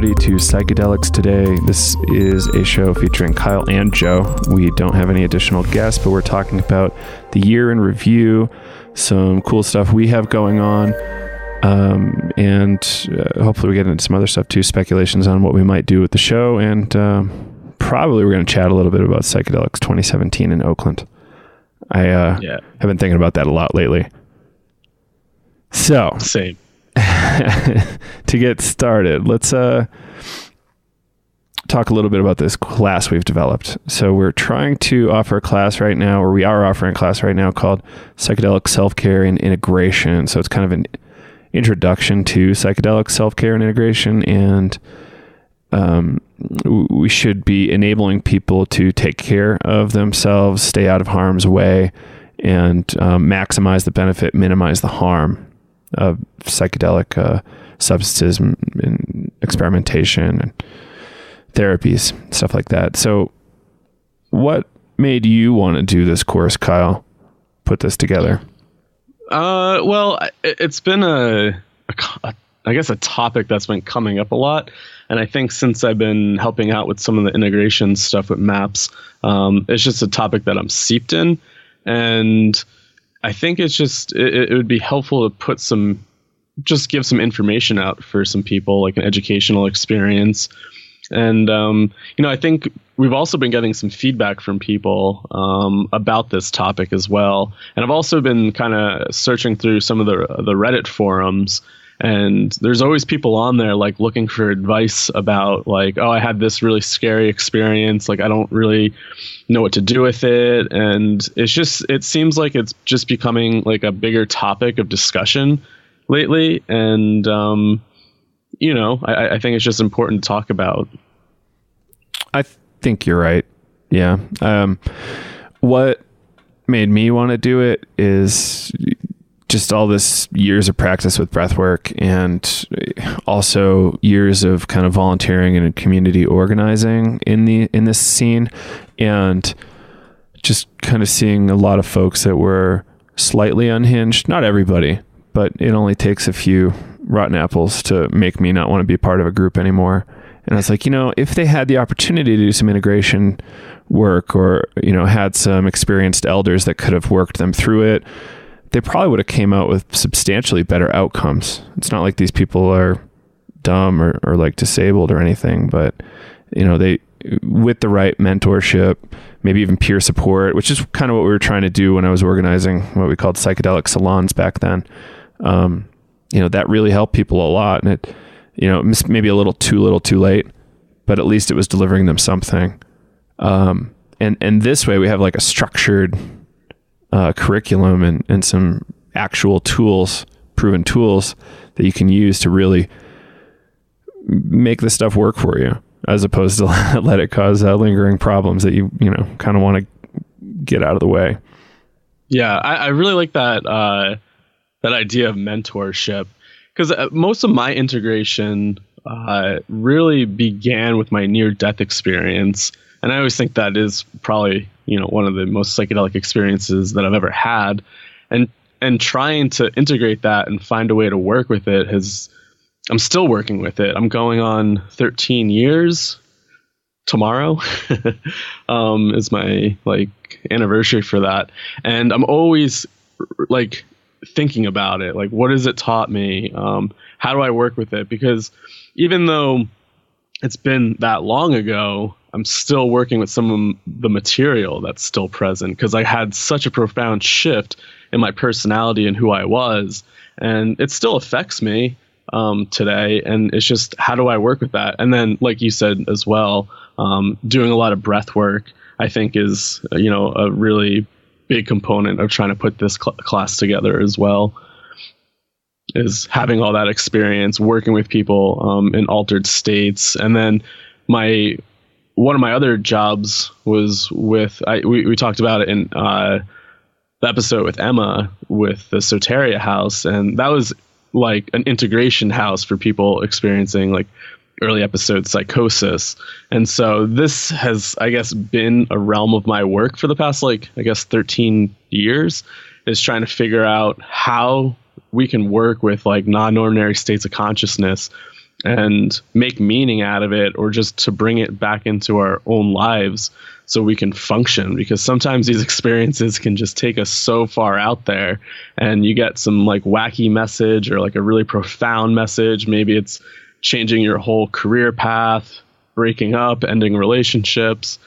everybody, to Psychedelics Today. This is a show featuring Kyle and Joe. We don't have any additional guests, but we're talking about the year in review, some cool stuff we have going on, and hopefully we get into some other stuff too, speculations on what we might do with the show, and probably we're going to chat a little bit about Psychedelics 2017 in Oakland. I have been thinking about that a lot lately. So, same. To get started, let's talk a little bit about this class we've developed. So we're trying to offer a class right now, or we are offering a class right now called Psychedelic Self-Care and Integration. So it's kind of an introduction to psychedelic self-care and integration, and we should be enabling people to take care of themselves, stay out of harm's way, and maximize the benefit, minimize the harm of psychedelic substances and experimentation and therapies, stuff like that. So what made you want to do this course, Kyle? Put this together? Well, it's been I guess a topic that's been coming up a lot. And I think since I've been helping out with some of the integration stuff with MAPS, it's just a topic that I'm seeped in. And I think it's just, it would be helpful to put just give some information out for some people, like an educational experience. And, I think we've also been getting some feedback from people about this topic as well. And I've also been kind of searching through some of the Reddit forums, and there's always people on there like looking for advice about like, oh, I had this really scary experience. Like, I don't really know what to do with it. And it seems like it's just becoming like a bigger topic of discussion lately. And, I think it's just important to talk about. I think you're right. Yeah. What made me want to do it is just all this years of practice with breathwork, and also years of kind of volunteering and community organizing in this scene, and just kind of seeing a lot of folks that were slightly unhinged. Not everybody, but it only takes a few rotten apples to make me not want to be part of a group anymore. And I was like, if they had the opportunity to do some integration work, or, had some experienced elders that could have worked them through it, they probably would have came out with substantially better outcomes. It's not like these people are dumb or like disabled or anything, but they, with the right mentorship, maybe even peer support, which is kind of what we were trying to do when I was organizing what we called psychedelic salons back then. That really helped people a lot, and it, maybe a little too late, but at least it was delivering them something. And this way we have like a structured curriculum and some actual tools, proven tools that you can use to really make this stuff work for you, as opposed to let it cause lingering problems that you kind of want to get out of the way. Yeah, I really like that idea of mentorship, because most of my integration really began with my near-death experience. And I always think that is probably, one of the most psychedelic experiences that I've ever had. And trying to integrate that and find a way to work with it I'm still working with it. I'm going on 13 years tomorrow is my anniversary for that. And I'm always thinking about it. Like, what has it taught me? How do I work with it? Because even though it's been that long ago, I'm still working with some of the material that's still present, because I had such a profound shift in my personality and who I was, and it still affects me today. And it's just, how do I work with that? And then, like you said as well, doing a lot of breath work, I think is, a really big component of trying to put this class together as well, is having all that experience working with people in altered states. And then one of my other jobs was with, we talked about it in the episode with Emma with the Soteria house. And that was like an integration house for people experiencing like early episode psychosis. And so this has, I guess, been a realm of my work for the past, 13 years, is trying to figure out how we can work with like non-ordinary states of consciousness and make meaning out of it, or just to bring it back into our own lives so we can function. Because sometimes these experiences can just take us so far out there, and you get some like wacky message or like a really profound message. Maybe it's changing your whole career path, breaking up, ending relationships.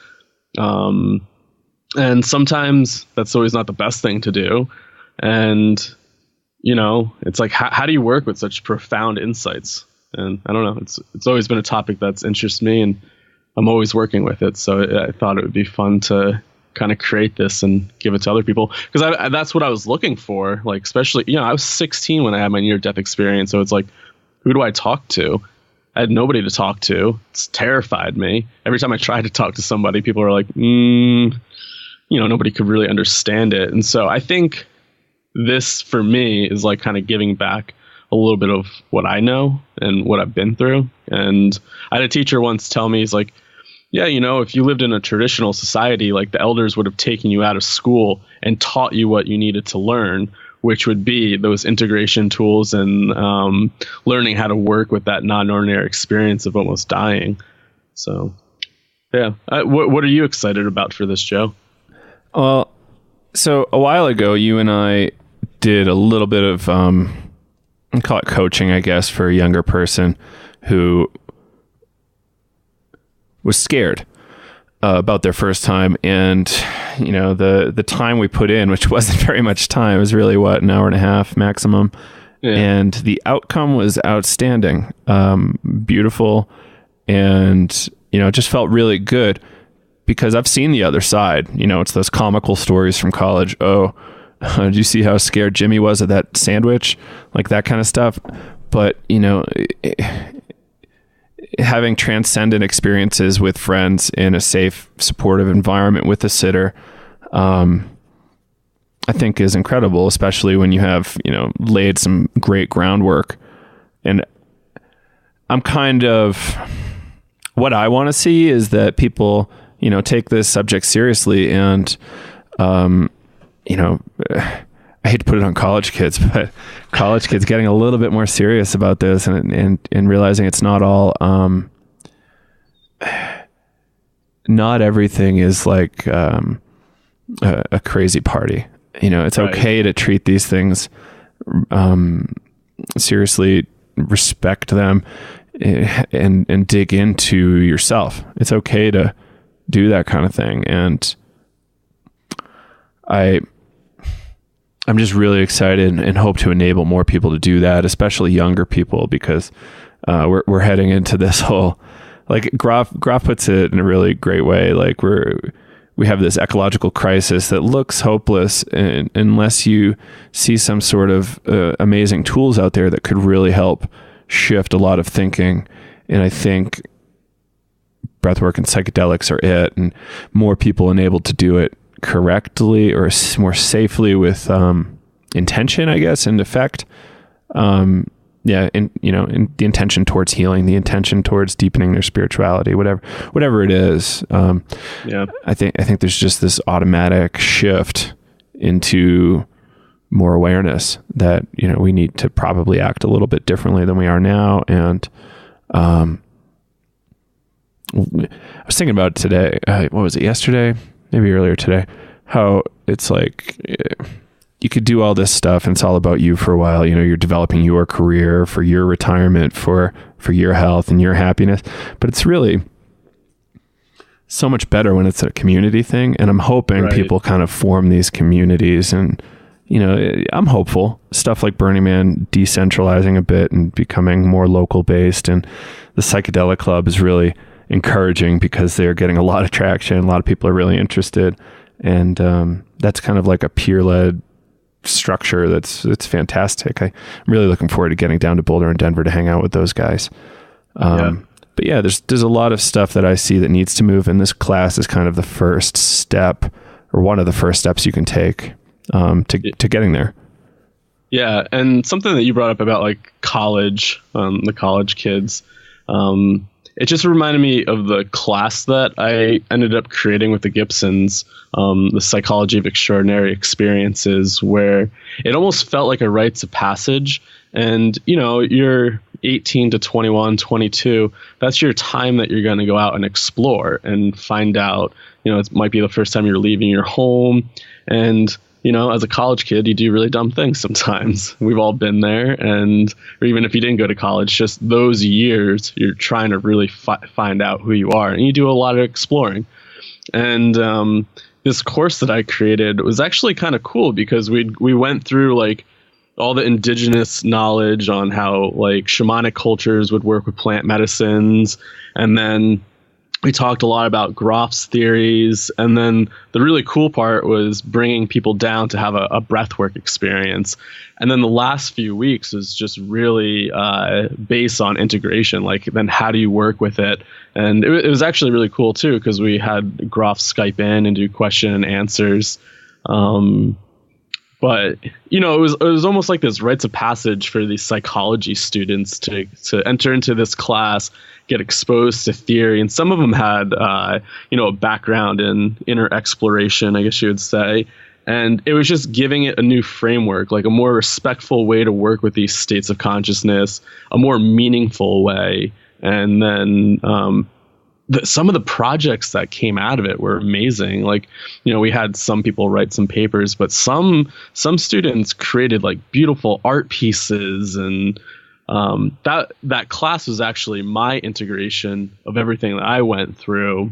And sometimes that's always not the best thing to do. And, you know, it's like, how do you work with such profound insights? And I don't know, it's always been a topic that's interested me, and I'm always working with it. So I thought it would be fun to kind of create this and give it to other people, because that's what I was looking for. Like, especially, you know, I was 16 when I had my near-death experience. So it's like, who do I talk to? I had nobody to talk to. It's terrified me. Every time I tried to talk to somebody, people are like, you know, nobody could really understand it. And so I think this, for me, is like kind of giving back a little bit of what I know and what I've been through. And I had a teacher once tell me, he's like, yeah, you know, if you lived in a traditional society, like the elders would have taken you out of school and taught you what you needed to learn, which would be those integration tools and learning how to work with that non-ordinary experience of almost dying. So, yeah. What are you excited about for this, Joe? Well, so a while ago, you and I did a little bit of, call it coaching, I guess, for a younger person who was scared about their first time. And, you know, the time we put in, which wasn't very much time, it was really an hour and a half maximum. Yeah. And the outcome was outstanding, beautiful. And, you know, it just felt really good because I've seen the other side. You know, it's those comical stories from college. Oh, did you see how scared Jimmy was of that sandwich? Like that kind of stuff. But, you know, having transcendent experiences with friends in a safe, supportive environment with a sitter, I think is incredible, especially when you have, you know, laid some great groundwork. And I'm kind of, what I want to see is that people, you know, take this subject seriously and, you know, I hate to put it on college kids, but college kids getting a little bit more serious about this and realizing it's not all, not everything is like a crazy party. You know, it's right. Okay to treat these things seriously, respect them, and dig into yourself. It's okay to do that kind of thing. And I'm just really excited and hope to enable more people to do that, especially younger people, because we're heading into this whole, like Graf puts it in a really great way. Like we have this ecological crisis that looks hopeless unless you see some sort of amazing tools out there that could really help shift a lot of thinking. And I think breathwork and psychedelics are it, and more people enabled to do it correctly or more safely with intention, I guess, and effect. Yeah, and you know, in the intention towards healing, the intention towards deepening their spirituality, whatever it is. Yeah, I think there's just this automatic shift into more awareness that, you know, we need to probably act a little bit differently than we are now. And I was thinking about it today. What was it, yesterday? Maybe earlier today, how it's like you could do all this stuff and it's all about you for a while. You know, you're developing your career for your retirement, for your health and your happiness. But it's really so much better when it's a community thing. And I'm hoping people kind of form these communities. And, you know, I'm hopeful. Stuff like Burning Man decentralizing a bit and becoming more local based. And the Psychedelic Club is really encouraging because they're getting a lot of traction. A lot of people are really interested. And that's kind of like a peer-led structure that's fantastic. I'm really looking forward to getting down to Boulder and Denver to hang out with those guys. But yeah, there's a lot of stuff that I see that needs to move, and this class is kind of the first step, or one of the first steps you can take to getting there. Yeah, and something that you brought up about like college, the college kids, it just reminded me of the class that I ended up creating with the Gibsons, the Psychology of Extraordinary Experiences, where it almost felt like a rites of passage. And, you know, you're 18 to 21, 22, that's your time that you're going to go out and explore and find out, it might be the first time you're leaving your home. And, as a college kid, you do really dumb things sometimes. We've all been there. Or even if you didn't go to college, just those years, you're trying to really find out who you are. And you do a lot of exploring. And this course that I created was actually kind of cool because we went through like all the indigenous knowledge on how like shamanic cultures would work with plant medicines. And then we talked a lot about Groff's theories. And then the really cool part was bringing people down to have a breathwork experience. And then the last few weeks was just really based on integration. Like, then how do you work with it? And it was actually really cool, too, because we had Groff Skype in and do question and answers. But, it was almost like this rites of passage for these psychology students to enter into this class, get exposed to theory. And some of them had, a background in inner exploration, I guess you would say. And it was just giving it a new framework, like a more respectful way to work with these states of consciousness, a more meaningful way. And then some of the projects that came out of it were amazing. Like, we had some people write some papers, but some students created like beautiful art pieces. And that class was actually my integration of everything that I went through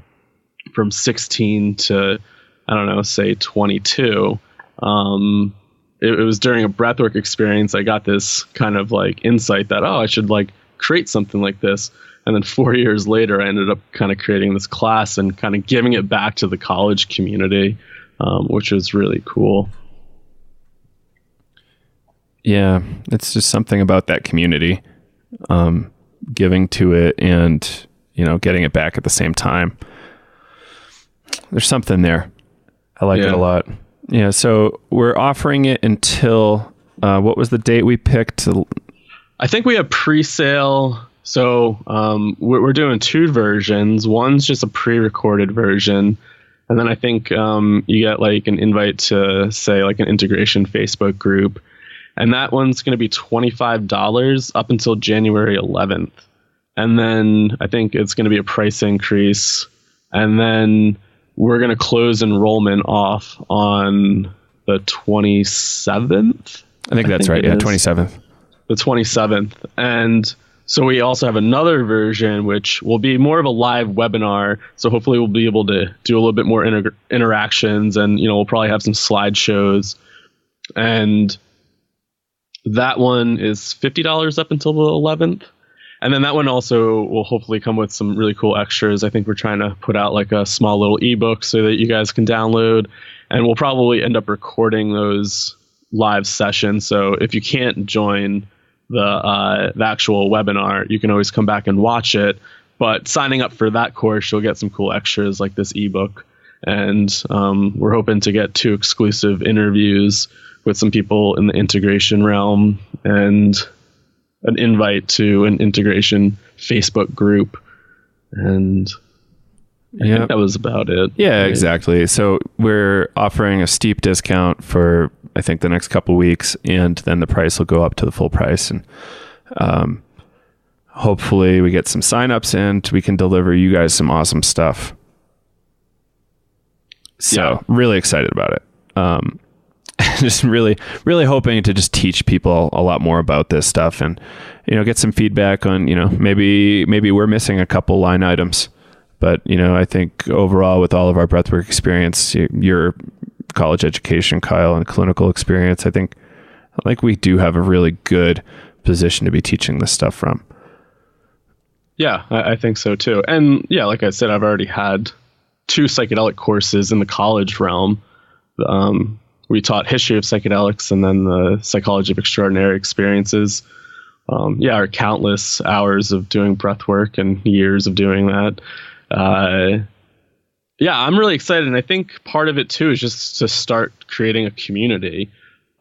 from 16 to, I don't know, say 22. It was during a breathwork experience. I got this kind of like insight that, I should like create something like this. And then 4 years later, I ended up kind of creating this class and kind of giving it back to the college community, which was really cool. Yeah, it's just something about that community, giving to it and, getting it back at the same time. There's something there. I like it a lot. Yeah, so we're offering it until, what was the date we picked? I think we have pre-sale. So we're doing two versions. One's just a pre-recorded version. And then I think you get like an invite to, say, like an integration Facebook group. And that one's going to be $25 up until January 11th. And then I think it's going to be a price increase. And then we're going to close enrollment off on the 27th. I think that's right. Yeah, 27th. The 27th. And so we also have another version, which will be more of a live webinar. So hopefully we'll be able to do a little bit more interactions, and, we'll probably have some slideshows. And that one is $50 up until the 11th. And then that one also will hopefully come with some really cool extras. I think we're trying to put out like a small little ebook so that you guys can download. And we'll probably end up recording those live sessions. So if you can't join the actual webinar, you can always come back and watch it. But signing up for that course, you'll get some cool extras like this ebook. And we're hoping to get 2 exclusive interviews with some people in the integration realm and an invite to an integration Facebook group. And I think that was about it. Yeah, right? Exactly. So we're offering a steep discount for, I think, the next couple weeks, and then the price will go up to the full price. And hopefully we get some signups and we can deliver you guys some awesome stuff. So really excited about it. Just really, really hoping to just teach people a lot more about this stuff, and, get some feedback on, maybe we're missing a couple line items. But, I think overall with all of our breathwork experience, your college education, Kyle, and clinical experience, I think we do have a really good position to be teaching this stuff from. Yeah, I think so too. And yeah, like I said, I've already had 2 psychedelic courses in the college realm. We taught history of psychedelics and then the psychology of extraordinary experiences. Our countless hours of doing breath work and years of doing that. I'm really excited. And I think part of it too is just to start creating a community,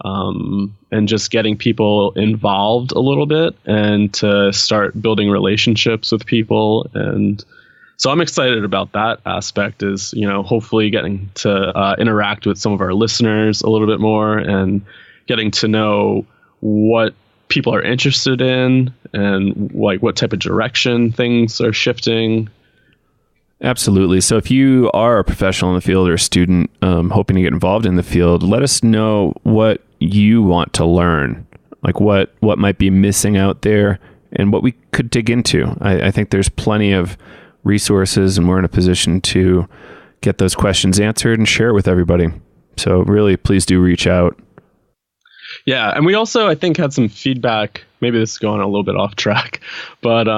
and just getting people involved a little bit and to start building relationships with people. And so I'm excited about that aspect, is, hopefully getting to interact with some of our listeners a little bit more and getting to know what people are interested in, and like what type of direction things are shifting. Absolutely. So if you are a professional in the field or a student hoping to get involved in the field, let us know what you want to learn, like what might be missing out there and what we could dig into. I think there's plenty of resources, and we're in a position to get those questions answered and share it with everybody. So really, please do reach out. Yeah. And we also, I think, had some feedback. Maybe this is going a little bit off track, but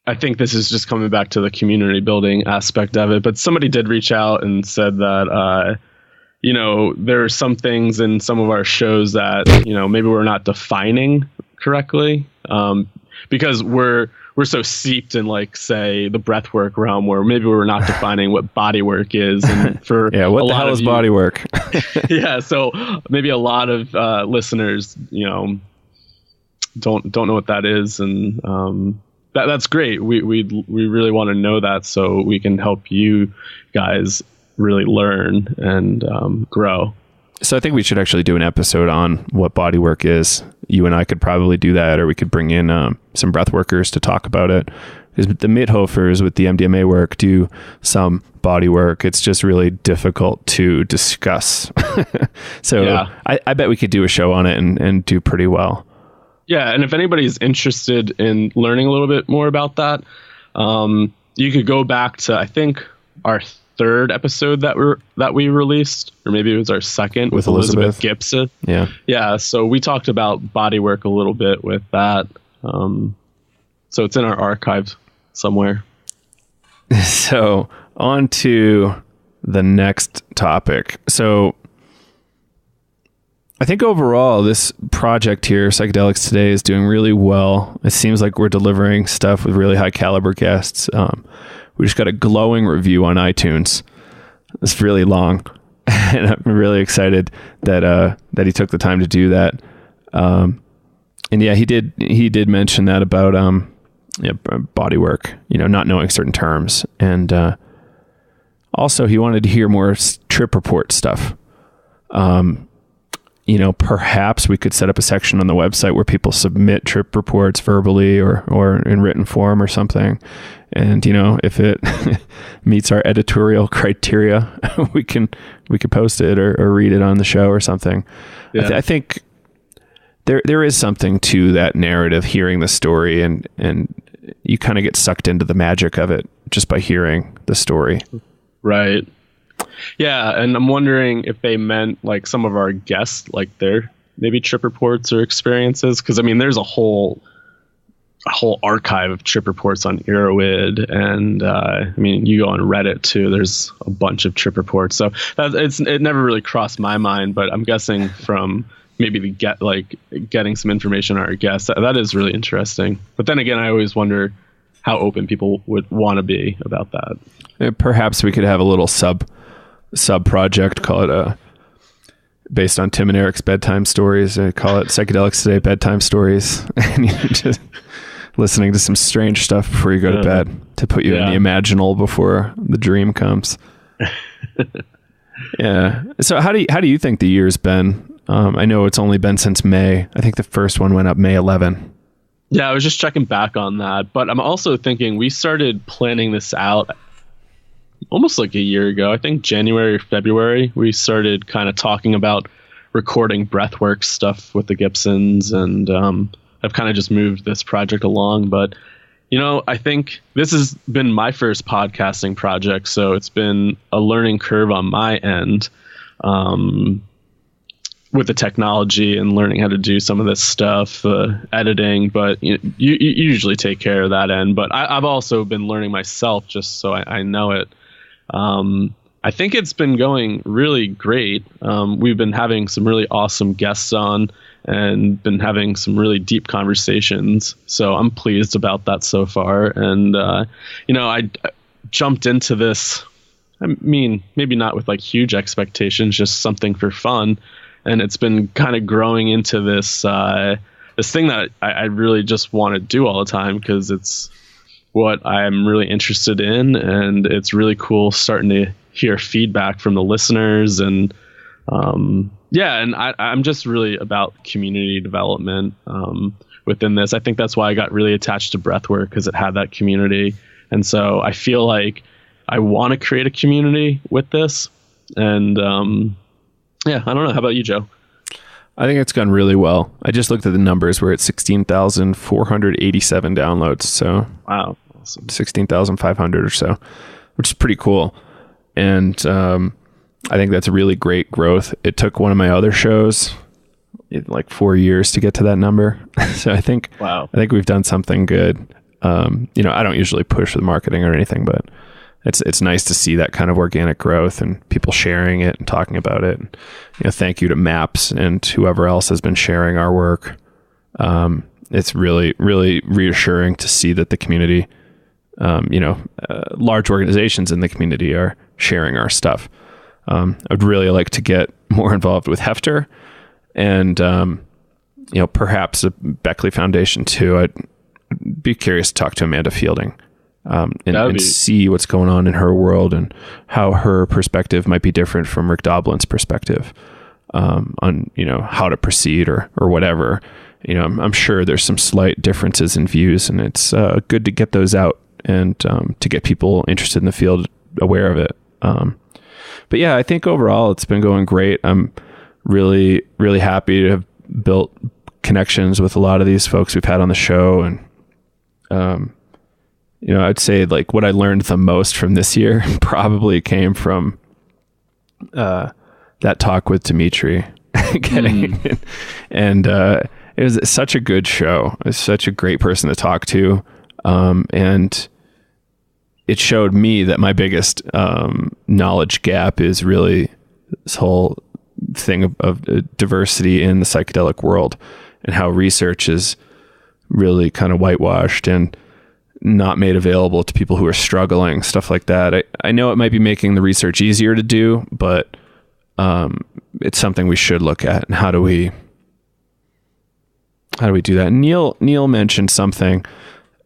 I think this is just coming back to the community building aspect of it. But somebody did reach out and said that, there are some things in some of our shows that, maybe we're not defining correctly, because we're so seeped in, like, say, the breathwork realm, where maybe we're not defining what body work is. And for what the hell is body work? Yeah, so maybe a lot of listeners, don't know what that is, and that's great. We really want to know that, so we can help you guys really learn and grow. So I think we should actually do an episode on what body work is. You and I could probably do that, or we could bring in some breath workers to talk about it. Because the Mithofers with the MDMA work do some body work. It's just really difficult to discuss. So yeah. I bet we could do a show on it and do pretty well. Yeah, and if anybody's interested in learning a little bit more about that, you could go back to, I think, our third episode that we released, or maybe it was our second, with Elizabeth Gibson. Yeah. So we talked about body work a little bit with that. So it's in our archives somewhere. So on to the next topic. So I think overall, this project here, Psychedelics Today, is doing really well. It seems like we're delivering stuff with really high caliber guests. We just got a glowing review on iTunes. It's really long, and I'm really excited that he took the time to do that. And yeah, he did mention that about body work, not knowing certain terms, and also he wanted to hear more trip report stuff. Perhaps we could set up a section on the website where people submit trip reports verbally or in written form or something. And, if it meets our editorial criteria, we can post it or read it on the show or something. Yeah. I think there is something to that narrative, hearing the story, and you kind of get sucked into the magic of it just by hearing the story. Right. Yeah, and I'm wondering if they meant like some of our guests, like their maybe trip reports or experiences, because I mean, there's a whole archive of trip reports on Erowid, and you go on Reddit too. There's a bunch of trip reports, so it never really crossed my mind. But I'm guessing from maybe getting some information on our guests, that is really interesting. But then again, I always wonder how open people would want to be about that. Perhaps we could have a little sub project, call it based on Tim and Eric's bedtime stories. Call it Psychedelics Today Bedtime Stories, and you're just listening to some strange stuff before you go to bed to put you in the imaginal before the dream comes. Yeah. So how do you think the year's been? I know it's only been since May. I think the first one went up May 11. Yeah, I was just checking back on that, but I'm also thinking we started planning this out almost like a year ago. I think January or February, we started kind of talking about recording breathwork stuff with the Gibsons, and I've kind of just moved this project along. But, I think this has been my first podcasting project, so it's been a learning curve on my end with the technology and learning how to do some of this stuff, editing, but you usually take care of that end. But I've also been learning myself just so I know it. I think it's been going really great. We've been having some really awesome guests on and been having some really deep conversations. So I'm pleased about that so far. And, I jumped into this, maybe not with like huge expectations, just something for fun. And it's been kind of growing into this thing that I really just want to do all the time, because it's what I'm really interested in, and it's really cool starting to hear feedback from the listeners and Yeah, and I'm just really about community development within this. I think that's why I got really attached to breathwork, because it had that community. And so I feel like I want to create a community with this. And yeah, I don't know. How about you, Joe? I think it's gone really well. I just looked at the numbers. We're at 16,487 downloads. So wow, awesome. 16,500 or so, which is pretty cool. And I think that's really great growth. It took one of my other shows like 4 years to get to that number. So I think we've done something good. I don't usually push the marketing or anything, but it's nice to see that kind of organic growth and people sharing it and talking about it. And, thank you to Maps and whoever else has been sharing our work. It's really, really reassuring to see that the community, large organizations in the community are sharing our stuff. I'd really like to get more involved with Hefter and, perhaps the Beckley Foundation too. I'd be curious to talk to Amanda Fielding and see what's going on in her world and how her perspective might be different from Rick Doblin's perspective on, how to proceed or whatever. I'm sure there's some slight differences in views, and it's good to get those out and to get people interested in the field aware of it. But yeah, I think overall it's been going great. I'm really, really happy to have built connections with a lot of these folks we've had on the show. And, I'd say like what I learned the most from this year probably came from that talk with Dimitri. And it was such a good show. It was such a great person to talk to. And it showed me that my biggest knowledge gap is really this whole thing of diversity in the psychedelic world and how research is really kind of whitewashed and not made available to people who are struggling, stuff like that. I know it might be making the research easier to do, but it's something we should look at. And how do we do that? Neil mentioned something.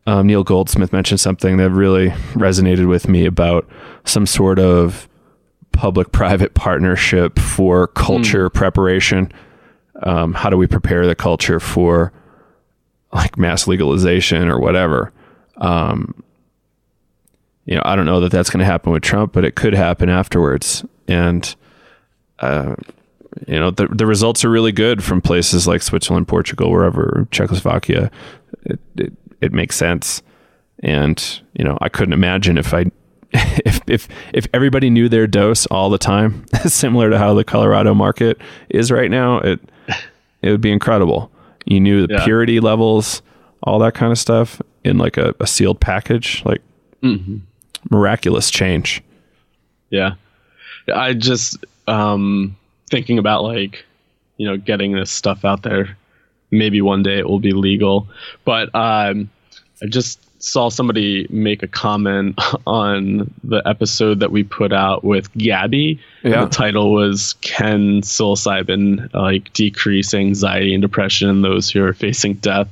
Neil Goldsmith mentioned something that really resonated with me about some sort of public-private partnership for culture preparation. How do we prepare the culture for like mass legalization or whatever? I don't know that that's going to happen with Trump, but it could happen afterwards. And, the results are really good from places like Switzerland, Portugal, wherever, Czechoslovakia. It makes sense. And, I couldn't imagine if everybody knew their dose all the time, similar to how the Colorado market is right now, it would be incredible. You knew the purity levels, all that kind of stuff in like a sealed package, like miraculous change. Yeah. I just, thinking about like, getting this stuff out there. Maybe one day it will be legal, but I just saw somebody make a comment on the episode that we put out with Gabby. Yeah. The title was, "Can psilocybin like decrease anxiety and depression in those who are facing death?"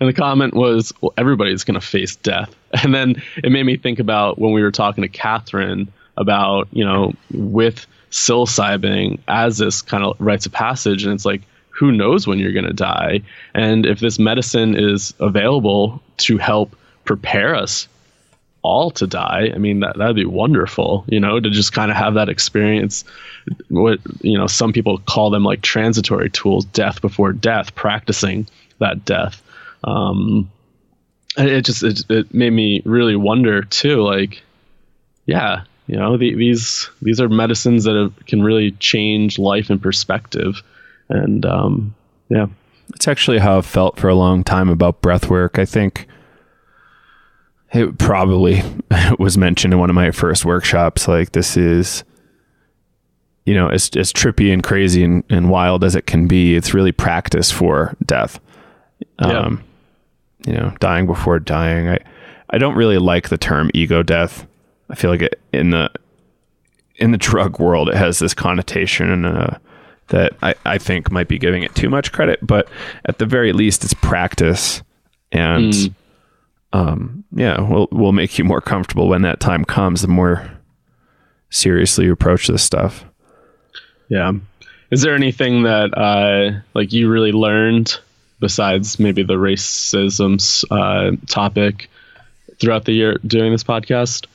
And the comment was, well, everybody's going to face death. And then it made me think about when we were talking to Catherine about, with psilocybin as this kind of rites of passage. And it's like, who knows when you're going to die? And if this medicine is available to help prepare us all to die, I mean, that'd be wonderful, to just kind of have that experience. What, some people call them like transitory tools, death before death, practicing that death. It made me really wonder too, like, yeah, these are medicines that can really change life and perspective. And, yeah, it's actually how I've felt for a long time about breath work. I think it probably was mentioned in one of my first workshops. Like, this is, as trippy and crazy and wild as it can be, it's really practice for death. Dying before dying. I don't really like the term ego death. I feel like in the drug world, it has this connotation that I think might be giving it too much credit, but at the very least it's practice. And, we'll make you more comfortable when that time comes, the more seriously you approach this stuff. Yeah. Is there anything that like you really learned besides maybe the racism topic throughout the year doing this podcast?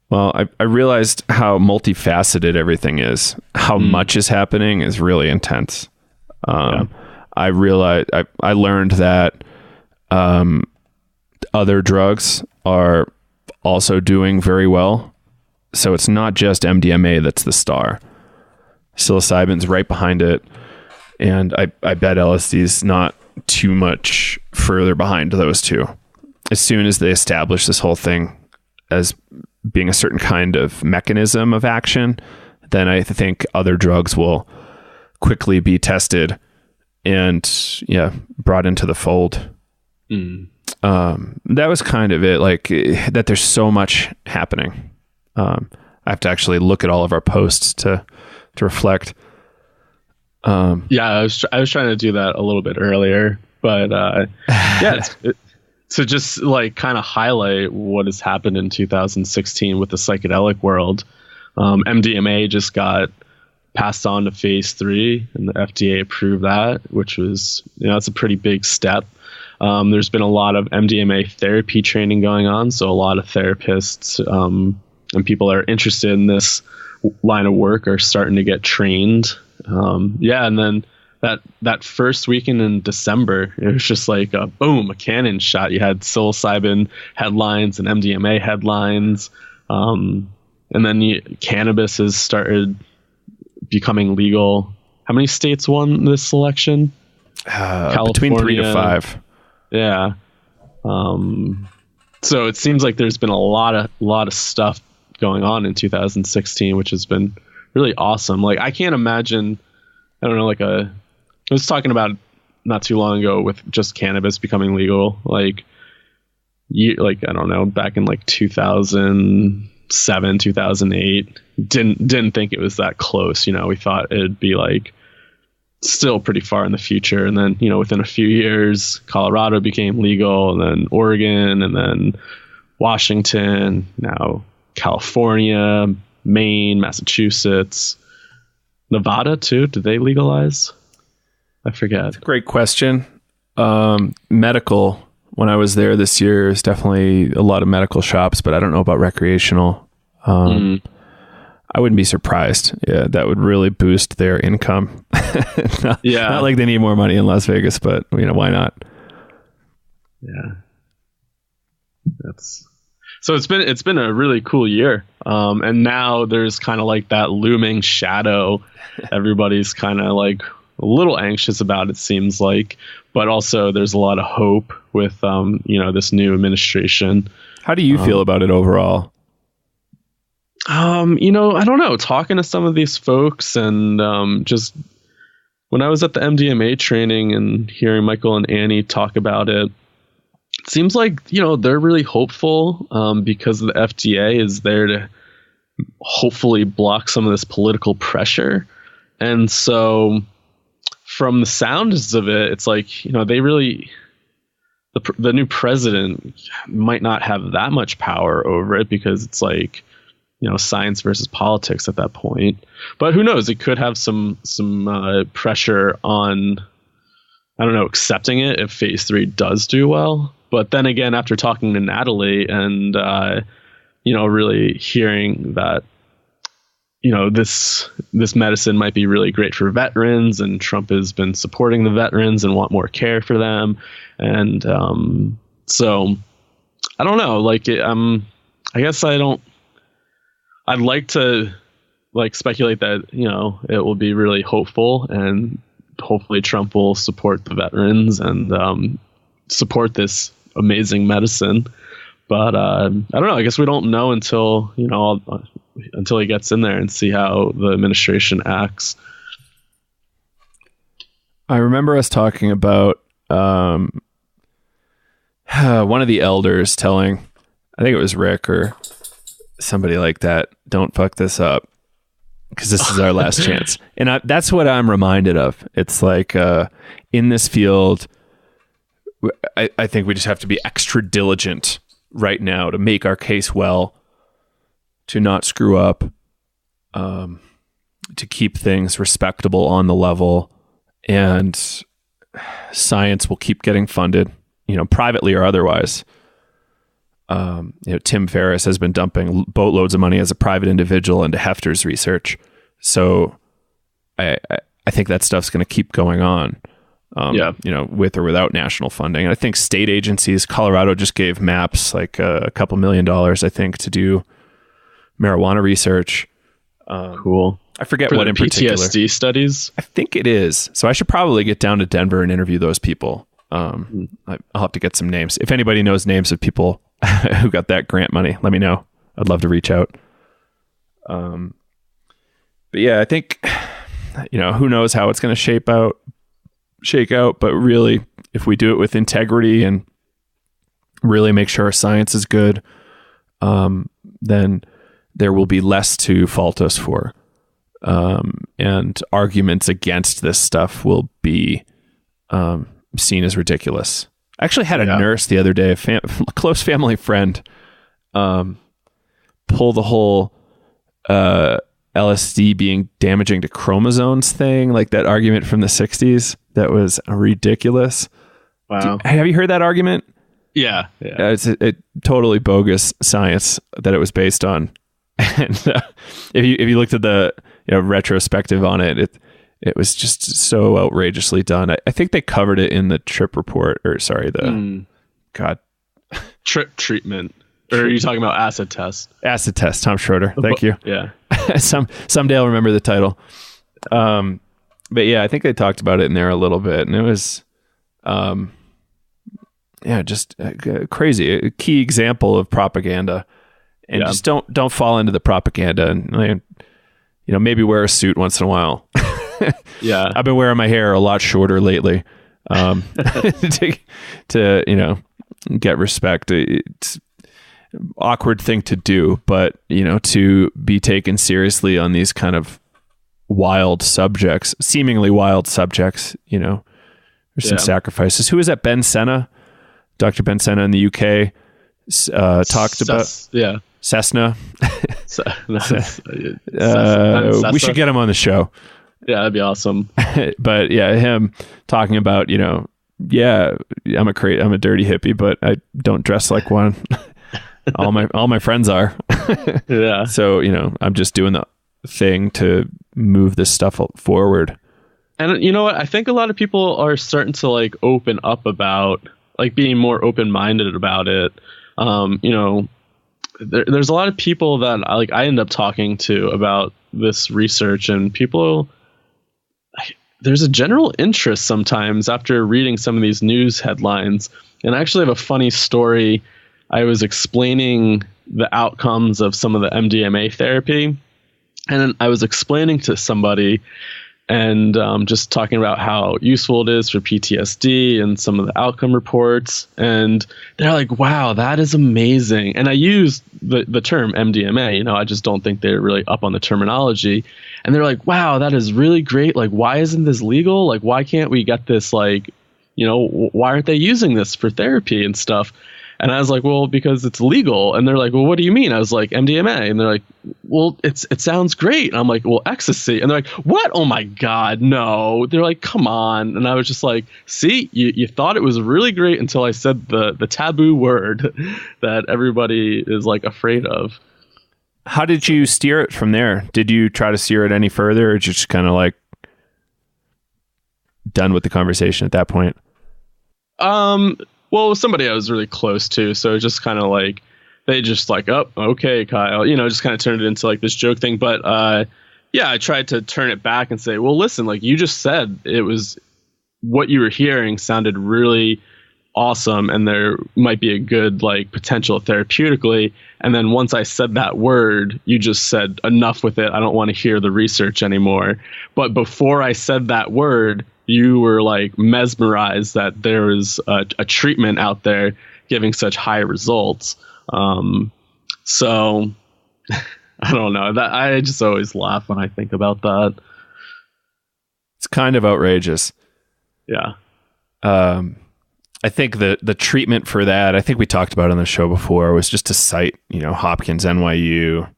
Well, I realized how multifaceted everything is. How much is happening is really intense. I realized I learned that other drugs are also doing very well. So it's not just MDMA that's the star. Psilocybin's right behind it. And I bet LSD's not too much further behind those two. As soon as they establish this whole thing as being a certain kind of mechanism of action, then I think other drugs will quickly be tested and brought into the fold. That was kind of it, like that there's so much happening. I have to actually look at all of our posts to reflect. I was trying to do that a little bit earlier, but to just like kind of highlight what has happened in 2016 with the psychedelic world. MDMA just got passed on to phase 3 and the FDA approved that, which was, it's a pretty big step. There's been a lot of MDMA therapy training going on. So a lot of therapists and people are interested in this line of work are starting to get trained. And then that first weekend in December, it was just like a cannon shot. You had psilocybin headlines and MDMA headlines. And then cannabis has started becoming legal. How many states won this election? Between 3 to 5. Yeah. So it seems like there's been a lot of stuff going on in 2016, which has been really awesome. Like I can't imagine, I don't know, I was talking about not too long ago with just cannabis becoming legal. I don't know, back in 2007, 2008, didn't think it was that close. We thought it'd be still pretty far in the future. And then, within a few years, Colorado became legal, and then Oregon, and then Washington, now California, Maine, Massachusetts, Nevada too. Did they legalize? I forget. Great question. Medical, when I was there this year, is definitely a lot of medical shops, but I don't know about recreational. I wouldn't be surprised. Yeah, that would really boost their income. Not like they need more money in Las Vegas, but why not? Yeah. So it's been a really cool year. And now there's kind of that looming shadow. Everybody's kind of a little anxious about, it seems like, but also there's a lot of hope with this new administration. How do you feel about it overall? I don't know, talking to some of these folks and just when I was at the MDMA training and hearing Michael and Annie talk about it, it seems like, they're really hopeful because the FDA is there to hopefully block some of this political pressure. And so from the sounds of it, it's they really, the new president might not have that much power over it because it's science versus politics at that point. But who knows? It could have some pressure on, I don't know, accepting it if phase 3 does do well. But then again, after talking to Natalie and, really hearing that, this medicine might be really great for veterans, and Trump has been supporting the veterans and want more care for them. And so I don't know, I guess I'd like to speculate that, it will be really hopeful, and hopefully Trump will support the veterans and support this amazing medicine. But I don't know. I guess we don't know until until he gets in there and see how the administration acts. I remember us talking about one of the elders telling, I think it was Rick or somebody like that, don't fuck this up because this is our last chance. And that's what I'm reminded of. It's in this field, I think we just have to be extra diligent right now to make our case well, to not screw up. to keep things respectable on the level, and science will keep getting funded, privately or otherwise. Tim Ferriss has been dumping boatloads of money as a private individual into Hefter's research. So I think that stuff's going to keep going on, with or without national funding. And I think state agencies, Colorado just gave MAPS like a couple $1 million, I think, to do marijuana research. Cool. I forget what in particular. PTSD studies? I think it is. So I should probably get down to Denver and interview those people. I'll have to get some names. If anybody knows names of people who got that grant money, let me know. I'd love to reach out. But yeah, I think, who knows how it's going to shake out, but really, if we do it with integrity and really make sure our science is good, then there will be less to fault us for. And arguments against this stuff will be seen as ridiculous. I actually had a nurse the other day, a close family friend, pull the whole LSD being damaging to chromosomes thing, like that argument from the 60s. That was ridiculous. Wow. Have you heard that argument? Yeah. It's a totally bogus science that it was based on. And if you looked at the retrospective on it, it was just so outrageously done. I think they covered it in the trip report, or sorry, trip treatment. Or are you talking about acid test? Acid test. Tom Schroeder. Thank you. Yeah. Someday I'll remember the title. But yeah, I think they talked about it in there a little bit, and it was, just crazy. A key example of propaganda. And just don't fall into the propaganda, and maybe wear a suit once in a while. Yeah, I've been wearing my hair a lot shorter lately, to get respect. It's an awkward thing to do, but to be taken seriously on these kind of seemingly wild subjects. There's some sacrifices. Who is that? Ben Senna, Dr. Ben Senna in the UK, talked about. Yeah. Cessna. We should get him on the show. Yeah, that'd be awesome. But yeah, him talking about, I'm a dirty hippie, but I don't dress like one. all my friends are. Yeah. So, I'm just doing the thing to move this stuff forward. And you know what? I think a lot of people are starting to like open up about like being more open-minded about it. There's a lot of people that I end up talking to about this research, and there's a general interest sometimes after reading some of these news headlines. And I actually have a funny story. I was explaining the outcomes of some of the MDMA therapy, and I was explaining to somebody and just talking about how useful it is for PTSD and some of the outcome reports. And they're like, wow, that is amazing. And I used the term MDMA, I just don't think they're really up on the terminology. And they're like, wow, that is really great. Like, why isn't this legal? Like, why can't we get this, why aren't they using this for therapy and stuff? And I was like, well, because it's legal. And they're like, well, what do you mean? I was like, MDMA. And they're like, well, it sounds great. And I'm like, well, ecstasy. And they're like, what? Oh my God, no. They're like, come on. And I was just like, see, you thought it was really great until I said the taboo word that everybody is like afraid of. How did you steer it from there? Did you try to steer it any further, or just kind of like done with the conversation at that point? Well, somebody I was really close to, so just kind of like, they just like, oh, okay, Kyle, just kind of turned it into like this joke thing. But I tried to turn it back and say, well, listen, like you just said, it was what you were hearing sounded really awesome, and there might be a good like potential therapeutically. And then once I said that word, you just said enough with it. I don't want to hear the research anymore. But before I said that word, you were like mesmerized that there is a treatment out there giving such high results. So I don't know, that I just always laugh when I think about that. It's kind of outrageous. Yeah. I think the treatment for that, I think we talked about it on the show before, was just to cite, Hopkins, NYU,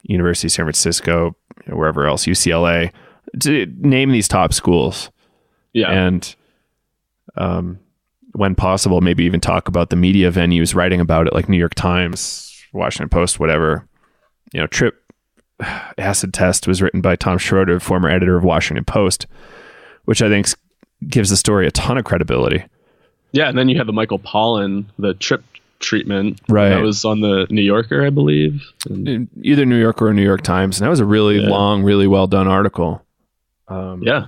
University of San Francisco, wherever else, UCLA, to name these top schools. Yeah. And when possible, maybe even talk about the media venues writing about it, like New York Times, Washington Post, whatever. Trip Acid Test was written by Tom Schroeder, former editor of Washington Post, which I think gives the story a ton of credibility. Yeah, and then you had the Michael Pollan, the trip treatment. Right. That was on the New Yorker, I believe. Either New Yorker or New York Times. And that was a really long, really well done article. Yeah.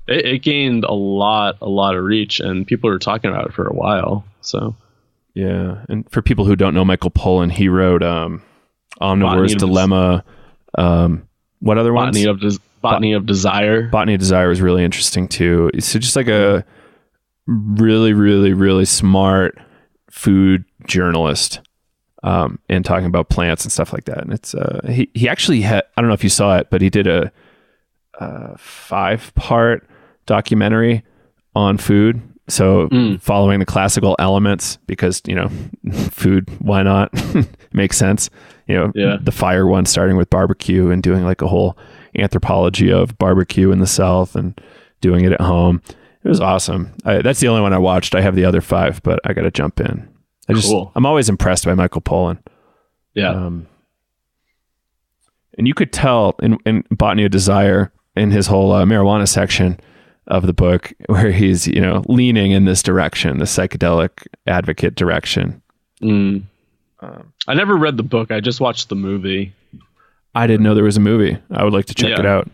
It gained a lot of reach, and people were talking about it for a while. So, yeah. And for people who don't know Michael Pollan, he wrote Omnivore's Dilemma. What other ones? Botany of Desire. Botany of Desire was really interesting too. So just like a really, really, really smart food journalist, and talking about plants and stuff like that. And it's he actually had, I don't know if you saw it, but he did a 5-part documentary on food. So following the classical elements, because food, why not? Makes sense. The fire one, starting with barbecue and doing like a whole anthropology of barbecue in the South and doing it at home. It was awesome. That's the only one I watched. I have the other 5, but I got to jump in. I'm always impressed by Michael Pollan. Yeah. And you could tell in Botany of Desire, in his whole marijuana section of the book, where he's, leaning in this direction, the psychedelic advocate direction. I never read the book. I just watched the movie. I didn't know there was a movie. I would like to check it out.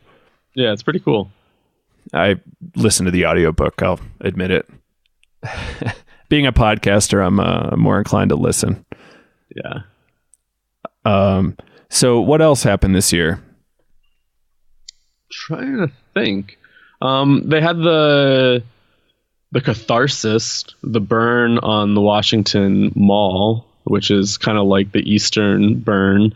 Yeah, it's pretty cool. I listened to the audiobook, I'll admit it. Being a podcaster, I'm more inclined to listen. Yeah. So what else happened this year? Trying to think. They had the catharsis, the burn on the Washington Mall, which is kind of like the Eastern burn.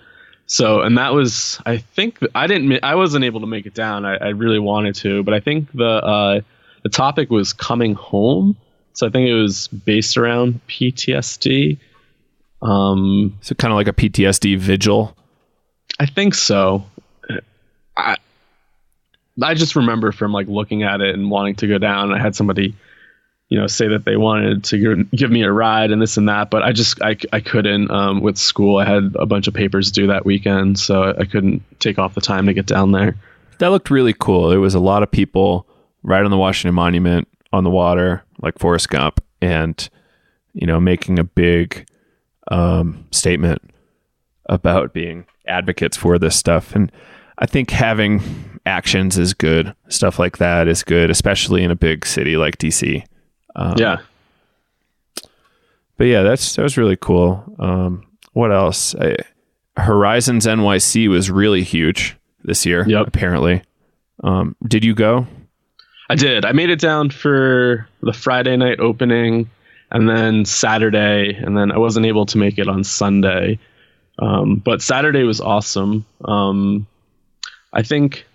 So, and that was, I think, I wasn't able to make it down. I really wanted to, but I think the topic was coming home. So I think it was based around PTSD. So kind of like a PTSD vigil. I think so. I just remember from like looking at it and wanting to go down. I had somebody, say that they wanted to give me a ride and this and that, but I couldn't, with school. I had a bunch of papers due that weekend, so I couldn't take off the time to get down there. That looked really cool. There was a lot of people right on the Washington Monument on the water, like Forrest Gump, and, making a big, statement about being advocates for this stuff. And I think having actions is good. Stuff like that is good, especially in a big city like DC. Yeah. But yeah, that was really cool. What else? Horizons NYC was really huge this year, apparently. Did you go? I did. I made it down for the Friday night opening and then Saturday, and then I wasn't able to make it on Sunday. But Saturday was awesome. I think,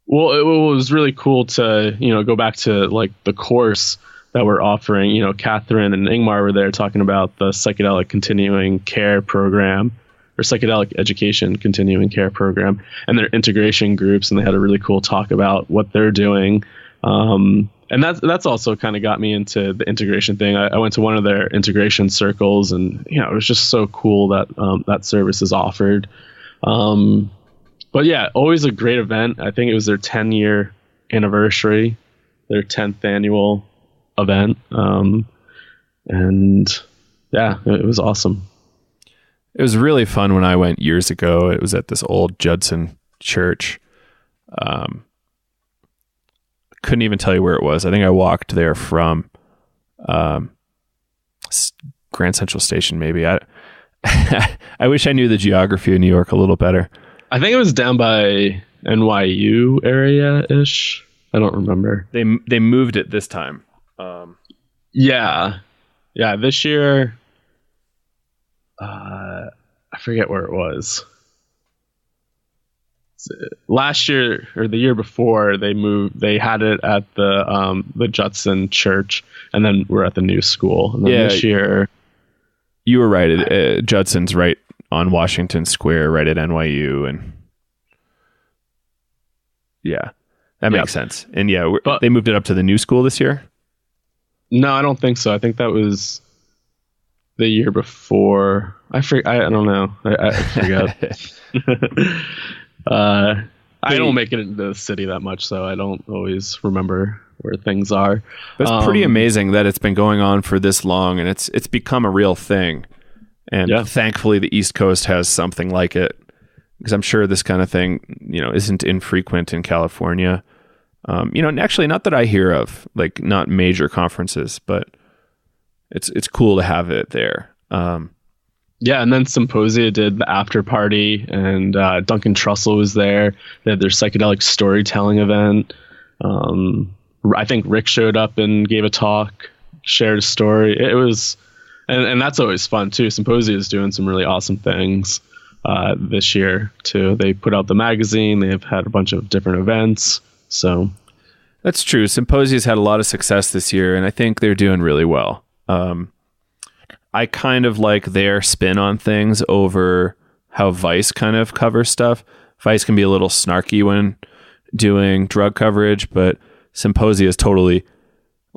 well, it was really cool to, go back to like the course that we're offering. Catherine and Ingmar were there talking about the psychedelic continuing care program, or psychedelic education continuing care program, and their integration groups. And they had a really cool talk about what they're doing. And that's also kind of got me into the integration thing. I went to one of their integration circles, and, it was just so cool that that service is offered. But yeah, always a great event. I think it was their 10-year anniversary, their 10th annual event. And yeah, it was awesome. It was really fun when I went years ago. It was at this old Judson church. Couldn't even tell you where it was. I think I walked there from Grand Central Station, maybe. I wish I knew the geography of New York a little better. I think it was down by NYU area-ish. I don't remember. They moved it this time. Yeah. This year, I forget where it was. Last year or the year before, they had it at the Judson Church, and then we're at the new school. And then this year, you were right. Judson's right on Washington Square right at NYU. And yeah, that makes sense. And yeah, they moved it up to the new school this year. No, I don't think so. I think that was the year before. I don't know. I forgot. I don't make it into the city that much, so I don't always remember where things are. But it's pretty amazing that it's been going on for this long, and it's become a real thing. And thankfully, the East Coast has something like it, because I'm sure this kind of thing, isn't infrequent in California. Actually, not that I hear of, like, not major conferences, but it's cool to have it there. And then Symposia did the after party, and Duncan Trussell was there. They had their psychedelic storytelling event. I think Rick showed up and gave a talk, shared a story. It was, and that's always fun too. Symposia is doing some really awesome things this year too. They put out the magazine. They've had a bunch of different events. So that's true. Symposia's had a lot of success this year, and I think they're doing really well. I kind of like their spin on things over how Vice kind of covers stuff. Vice can be a little snarky when doing drug coverage, but Symposia is totally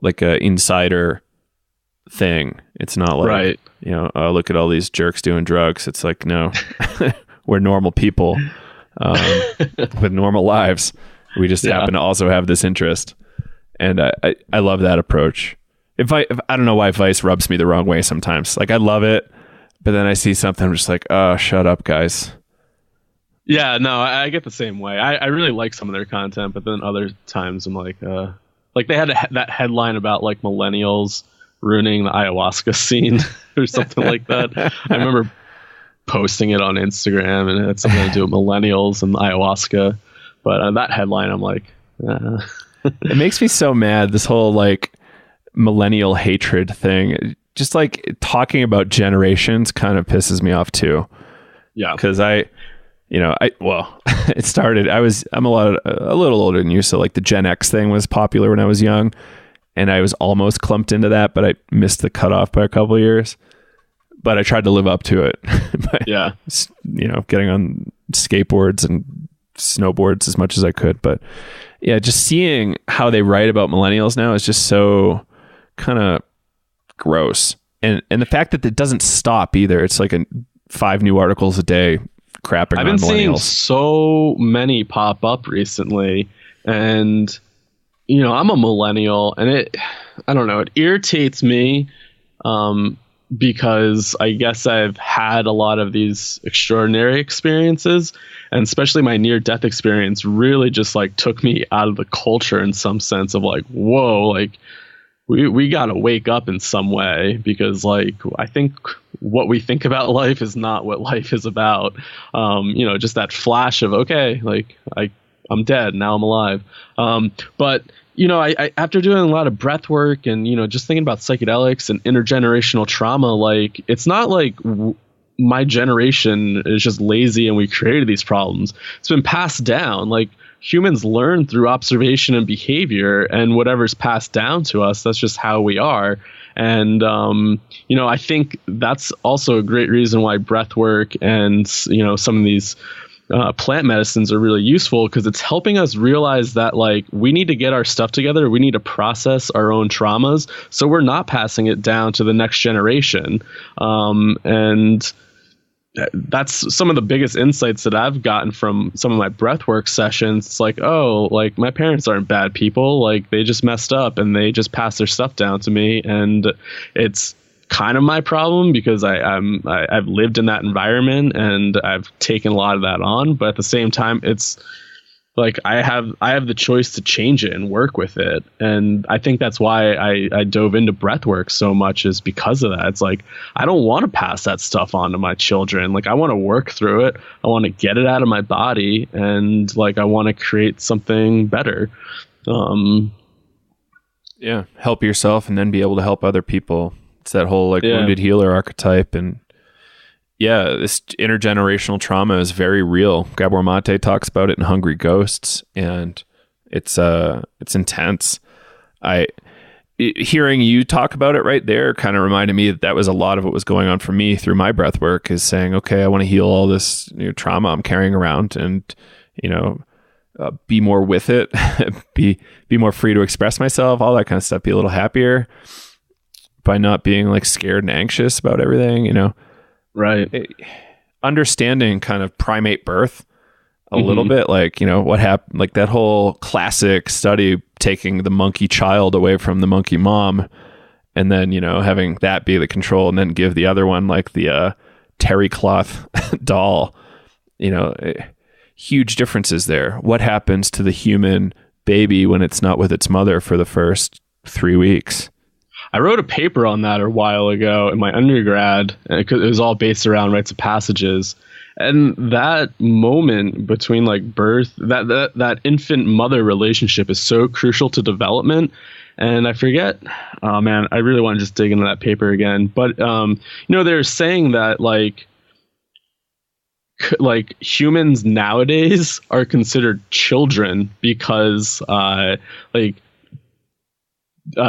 like an insider thing. It's not like, look at all these jerks doing drugs. It's like, no, we're normal people with normal lives. We just happen to also have this interest. And I love that approach. If I don't know why Vice rubs me the wrong way sometimes. Like, I love it, but then I see something, I'm just like, oh, shut up, guys. Yeah, no, I get the same way. I really like some of their content, but then other times I'm like they had that headline about like millennials ruining the ayahuasca scene or something like that. I remember posting it on Instagram, and it had something to do with millennials and ayahuasca. But that headline, I'm like, It makes me so mad, this whole like millennial hatred thing. Just like talking about generations kind of pisses me off too. Yeah. Because it started, I'm a little older than you. So like the Gen X thing was popular when I was young, and I was almost clumped into that, but I missed the cutoff by a couple of years. But I tried to live up to it. Getting on skateboards and snowboards as much as I could. But yeah, just seeing how they write about millennials now is just so kind of gross. And the fact that it doesn't stop either. It's like 5 new articles a day crapping on millennials. I've been seeing so many pop up recently, and I'm a millennial, and I don't know, it irritates me because I guess I've had a lot of these extraordinary experiences, and especially my near-death experience really just like took me out of the culture in some sense of like, whoa, like we got to wake up in some way, because like I think what we think about life is not what life is about. Just that flash of, okay, like I'm dead, now I'm alive. But I after doing a lot of breath work and just thinking about psychedelics and intergenerational trauma, like it's not like my generation is just lazy and we created these problems. It's been passed down. Like, humans learn through observation and behavior, and whatever's passed down to us, that's just how we are. And, I think that's also a great reason why breath work and, some of these plant medicines are really useful, because it's helping us realize that like we need to get our stuff together. We need to process our own traumas, so we're not passing it down to the next generation. And that's some of the biggest insights that I've gotten from some of my breathwork sessions. It's like, oh, like my parents aren't bad people. Like they just messed up and they just passed their stuff down to me. And it's kind of my problem because I've lived in that environment and I've taken a lot of that on. But at the same time, it's like I have the choice to change it and work with it. And I think that's why I dove into breathwork so much, is because of that. It's like, I don't want to pass that stuff on to my children. Like I want to work through it. I want to get it out of my body, and like I want to create something better. Yeah, help yourself and then be able to help other people. It's that whole like wounded healer archetype. And yeah, this intergenerational trauma is very real. Gabor Mate talks about it in Hungry Ghosts, and it's intense. hearing you talk about it right there kind of reminded me that was a lot of what was going on for me through my breath work, is saying, okay, I want to heal all this trauma I'm carrying around, and be more with it, be more free to express myself, all that kind of stuff, be a little happier by not being like scared and anxious about everything, Right. Understanding kind of primate birth a little bit, like, what happened, like that whole classic study taking the monkey child away from the monkey mom, and then, having that be the control, and then give the other one like the terry cloth doll, huge differences there. What happens to the human baby when it's not with its mother for the first 3 weeks? I wrote a paper on that a while ago in my undergrad, and it was all based around rites of passages. And that moment between like birth, that infant mother relationship is so crucial to development. And I forget, oh man, I really want to just dig into that paper again. But, they're saying that like humans nowadays are considered children because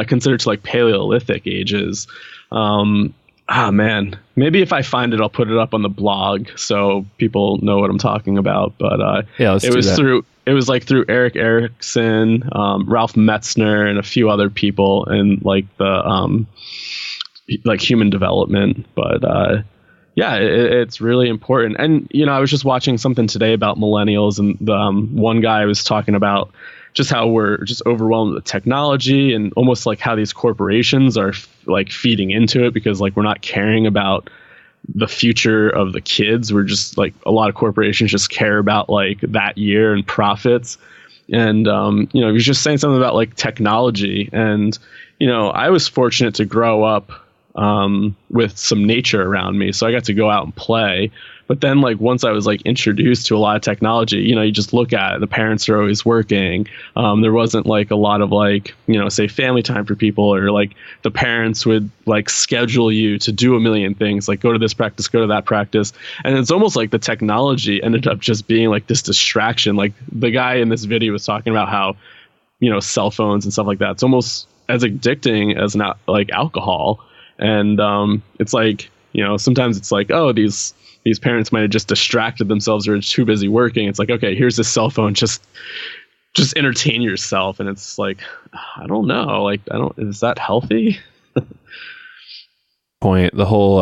considered to like Paleolithic ages. Man, maybe if I find it, I'll put it up on the blog so people know what I'm talking about. But it was through Erik Erikson, Ralph Metzner, and a few other people, and like the like human development. But it's really important. And I was just watching something today about millennials, and the one guy was talking about just how we're just overwhelmed with technology, and almost like how these corporations are like feeding into it, because like we're not caring about the future of the kids. We're just like, a lot of corporations just care about like that year and profits. And he was just saying something about like technology, and I was fortunate to grow up with some nature around me, so I got to go out and play. But then like once I was like introduced to a lot of technology, you just look at it, the parents are always working. There wasn't like a lot of like, say family time for people, or like the parents would like schedule you to do a million things, like go to this practice, go to that practice. And it's almost like the technology ended up just being like this distraction. Like the guy in this video was talking about how, cell phones and stuff like that, it's almost as addicting as not like alcohol. And it's like, sometimes it's like, oh, these parents might have just distracted themselves or too busy working. It's like, okay, here's this cell phone, just entertain yourself. And it's like, I don't know, like, is that healthy? The whole,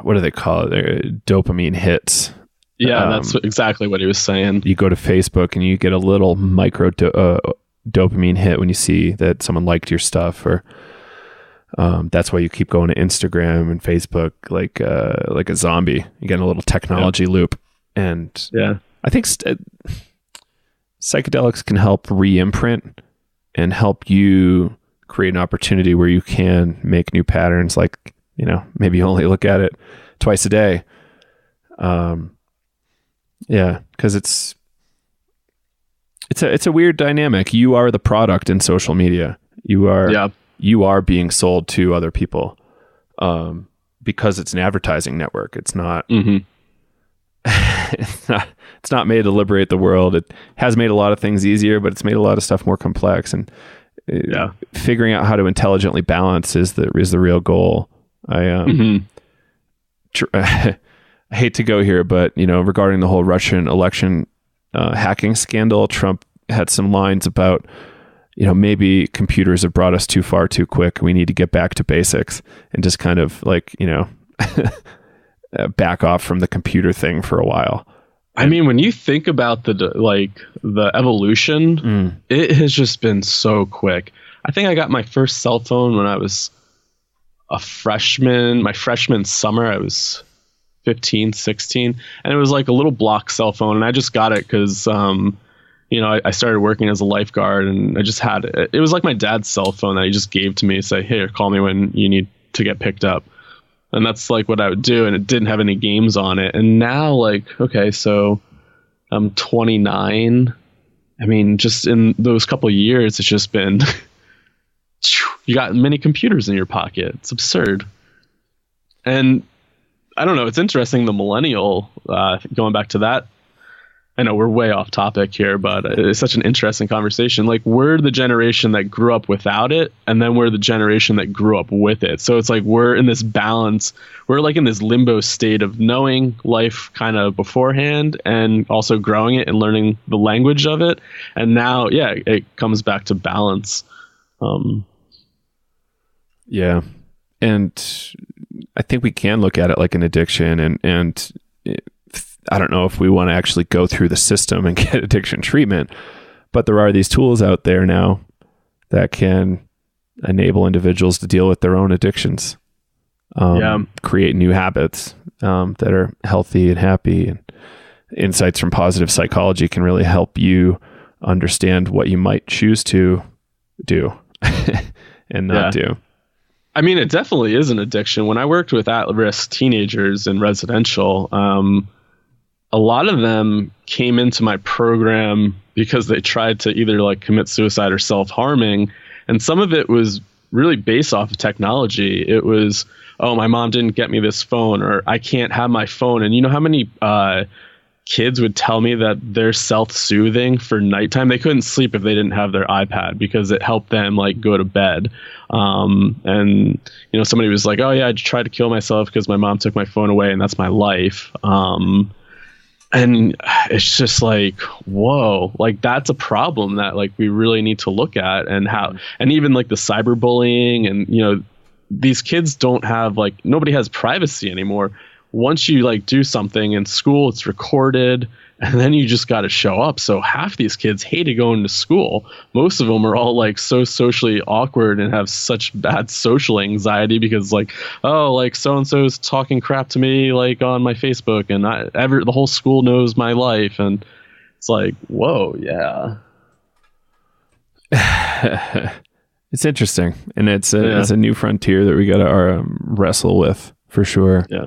what do they call it? Dopamine hits. Yeah, that's exactly what he was saying. You go to Facebook and you get a little micro dopamine hit when you see that someone liked your stuff, or that's why you keep going to Instagram and Facebook like a zombie. You get in a little technology loop. And I think psychedelics can help re-imprint and help you create an opportunity where you can make new patterns, like, maybe you only look at it twice a day. Because it's a weird dynamic. You are the product in social media. You are being sold to other people, because it's an advertising network. It's not, it's not made to liberate the world. It has made a lot of things easier, but it's made a lot of stuff more complex. And figuring out how to intelligently balance is the real goal. I hate to go here, but regarding the whole Russian election hacking scandal, Trump had some lines about, maybe computers have brought us too far too quick. We need to get back to basics, and just kind of like, back off from the computer thing for a while. I mean, when you think about the evolution, it has just been so quick. I think I got my first cell phone when I was a freshman. My freshman summer, I was 15, 16, and it was like a little block cell phone, and I just got it because I started working as a lifeguard, and I just had it. It was like my dad's cell phone that he just gave to me, say, hey, call me when you need to get picked up. And that's like what I would do, and it didn't have any games on it. And now, like, okay, so I'm 29. I mean, just in those couple of years, it's just been you got many computers in your pocket. It's absurd. And I don't know, it's interesting, the millennial, going back to that I know we're way off topic here, but it's such an interesting conversation. Like, we're the generation that grew up without it, and then we're the generation that grew up with it. So it's like we're in this balance. We're like in this limbo state of knowing life kind of beforehand and also growing it and learning the language of it. And now, yeah, it comes back to balance. Yeah. And I think we can look at it like an addiction, and I don't know if we want to actually go through the system and get addiction treatment, but there are these tools out there now that can enable individuals to deal with their own addictions, create new habits that are healthy and happy. And insights from positive psychology can really help you understand what you might choose to do and not do. I mean, it definitely is an addiction. When I worked with at-risk teenagers in residential, a lot of them came into my program because they tried to either like commit suicide or self-harming. And some of it was really based off of technology. It was, oh, my mom didn't get me this phone, or I can't have my phone. And you know how many kids would tell me that they're self-soothing for nighttime? They couldn't sleep if they didn't have their iPad because it helped them like go to bed. And you know, somebody was like, oh yeah, I tried to kill myself because my mom took my phone away and that's my life. And it's just like, whoa, like that's a problem that like we really need to look at. And how, and even like the cyberbullying, and you know, these kids don't have, like, nobody has privacy anymore. Once you like do something in school, it's recorded, and then you just got to show up. So half these kids hated going to school. Most of them are all like so socially awkward and have such bad social anxiety because like, oh, like so-and-so is talking crap to me like on my Facebook, and the whole school knows my life. And it's like, whoa, yeah. It's interesting. And it's a new frontier that we got to wrestle with for sure. Yeah.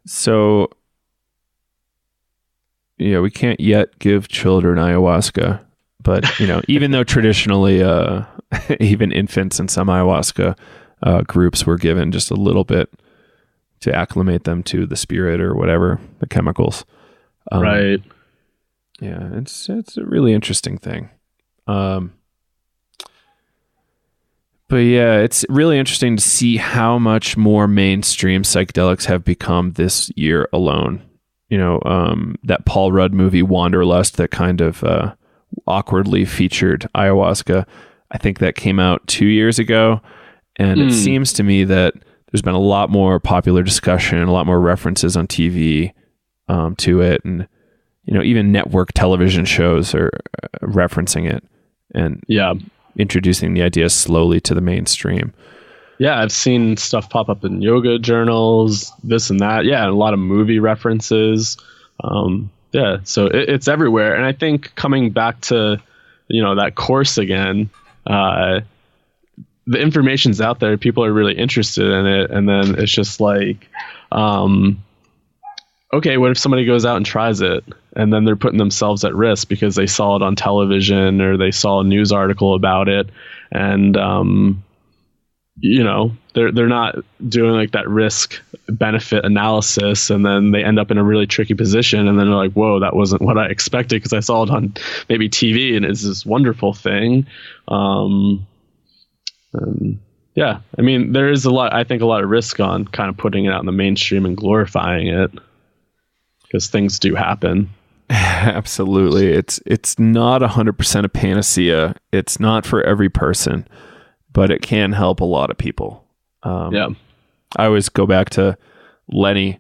So, yeah, we can't yet give children ayahuasca, but you know, even though traditionally, even infants in some ayahuasca groups were given just a little bit to acclimate them to the spirit or whatever, the chemicals. Right. Yeah, it's a really interesting thing. But yeah, it's really interesting to see how much more mainstream psychedelics have become this year alone. You know, that Paul Rudd movie Wanderlust that kind of awkwardly featured ayahuasca. I think that came out 2 years ago. And it seems to me that there's been a lot more popular discussion and a lot more references on TV to it. And, you know, even network television shows are referencing it. And introducing the idea slowly to the mainstream. Yeah, I've seen stuff pop up in yoga journals, this and that. Yeah, and a lot of movie references. Yeah, so it's everywhere. And I think coming back to, you know, that course again, the information's out there. People are really interested in it. And then it's just like, okay, what if somebody goes out and tries it and then they're putting themselves at risk because they saw it on television or they saw a news article about it, and you know, they're not doing like that risk benefit analysis, and then they end up in a really tricky position, and then they're like, whoa, that wasn't what I expected because I saw it on maybe TV and it's this wonderful thing. Yeah, I mean, there is a lot of risk on kind of putting it out in the mainstream and glorifying it, because things do happen. Absolutely. It's not 100% a panacea. It's not for every person, but it can help a lot of people. I always go back to Lenny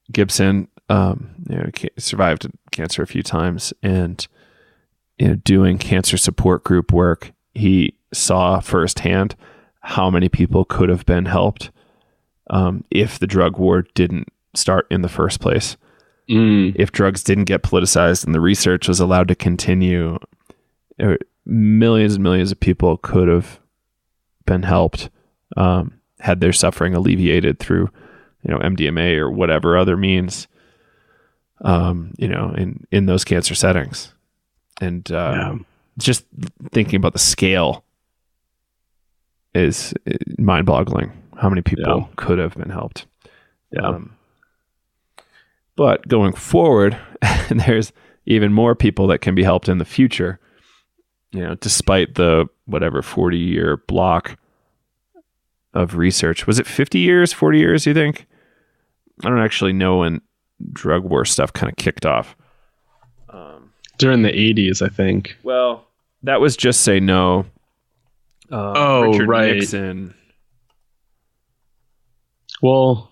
Gibson. You know, survived cancer a few times, and you know, doing cancer support group work, he saw firsthand how many people could have been helped if the drug war didn't start in the first place. If drugs didn't get politicized and the research was allowed to continue, millions and millions of people could have been helped, had their suffering alleviated through, you know, MDMA or whatever other means, you know, in those cancer settings. And just thinking about the scale is mind-boggling. How many people could have been helped? But going forward, there's even more people that can be helped in the future, despite the 40-year block of research. Was it 50 years, 40 years, you think? I don't actually know when drug war stuff kind of kicked off. During the 80s, I think. Well, that was Just Say No. Richard right. Nixon. Well,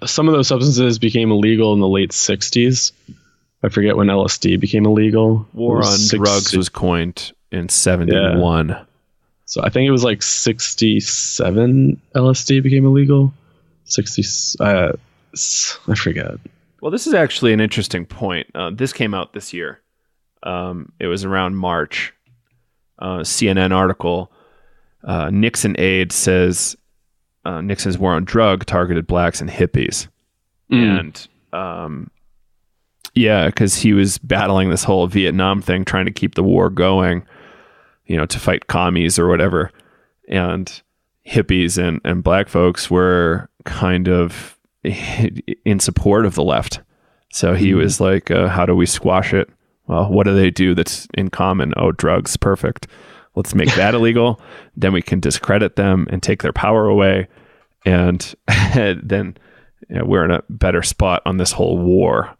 some of those substances became illegal in the late 60s. I forget when LSD became illegal. War on drugs was coined in 71. Yeah. So I think it was like 67 LSD became illegal. 60, I forget. Well, this is actually an interesting point. This came out this year. It was around March. CNN article. Nixon aide says Nixon's war on drug targeted blacks and hippies. And because he was battling this whole Vietnam thing, trying to keep the war going, to fight commies or whatever. And hippies and black folks were kind of in support of the left. So he was like, how do we squash it? Well, what do they do that's in common? Oh, drugs. Perfect. Let's make that illegal. Then we can discredit them and take their power away. And then we're in a better spot on this whole war.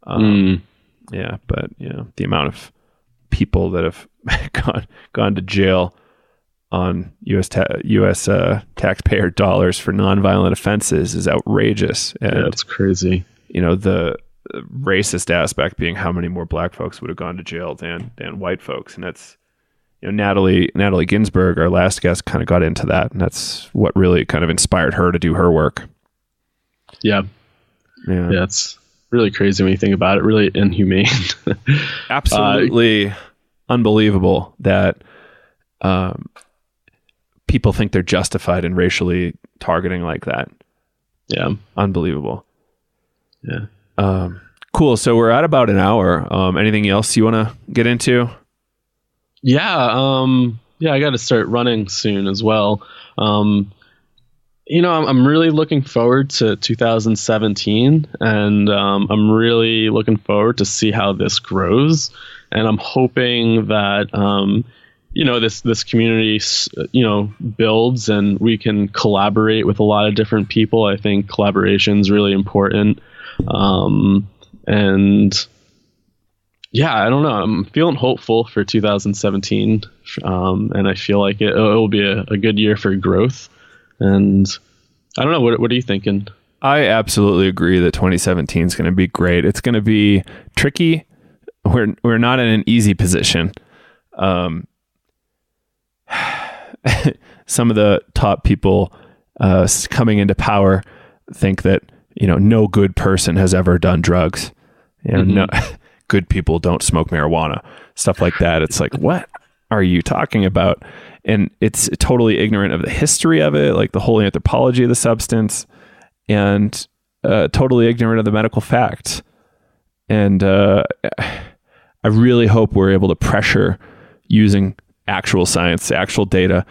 Yeah, but the amount of people that have gone to jail on U.S. Taxpayer dollars for nonviolent offenses is outrageous. And that's crazy. The racist aspect being how many more black folks would have gone to jail than white folks, and that's Natalie Ginsburg, our last guest, kind of got into that, and that's what really kind of inspired her to do her work. Yeah, it's really crazy when you think about it. Really inhumane. Absolutely unbelievable that people think they're justified in racially targeting like that. Yeah, unbelievable. Yeah. Cool. So we're at about an hour. Anything else you want to get into? Yeah. I got to start running soon as well. I'm really looking forward to 2017, and I'm really looking forward to see how this grows. And I'm hoping that, this community, builds and we can collaborate with a lot of different people. I think collaboration is really important. I don't know. I'm feeling hopeful for 2017. And I feel like it will be a good year for growth. And I don't know. What are you thinking? I absolutely agree that 2017 is going to be great. It's going to be tricky. We're not in an easy position. Some of the top people coming into power think that no good person has ever done drugs. No good people don't smoke marijuana, stuff like that. It's like, what are you talking about? And it's totally ignorant of the history of it, like the whole anthropology of the substance, and totally ignorant of the medical facts. And I really hope we're able to pressure using actual science, actual data,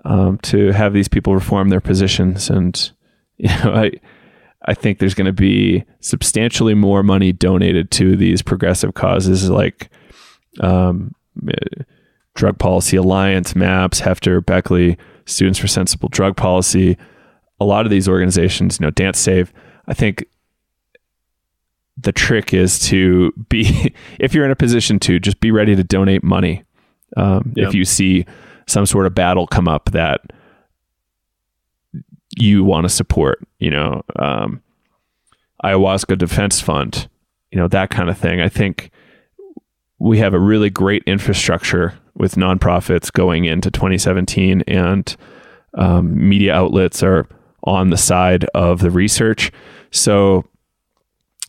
to have these people reform their positions. And I think there's going to be substantially more money donated to these progressive causes like Drug Policy Alliance, MAPS, Hefter, Beckley, Students for Sensible Drug Policy. A lot of these organizations, Dance Save. I think the trick is to be, if you're in a position to, just be ready to donate money. If you see some sort of battle come up that you want to support, ayahuasca defense fund, that kind of thing. I think we have a really great infrastructure with nonprofits going into 2017, and media outlets are on the side of the research. So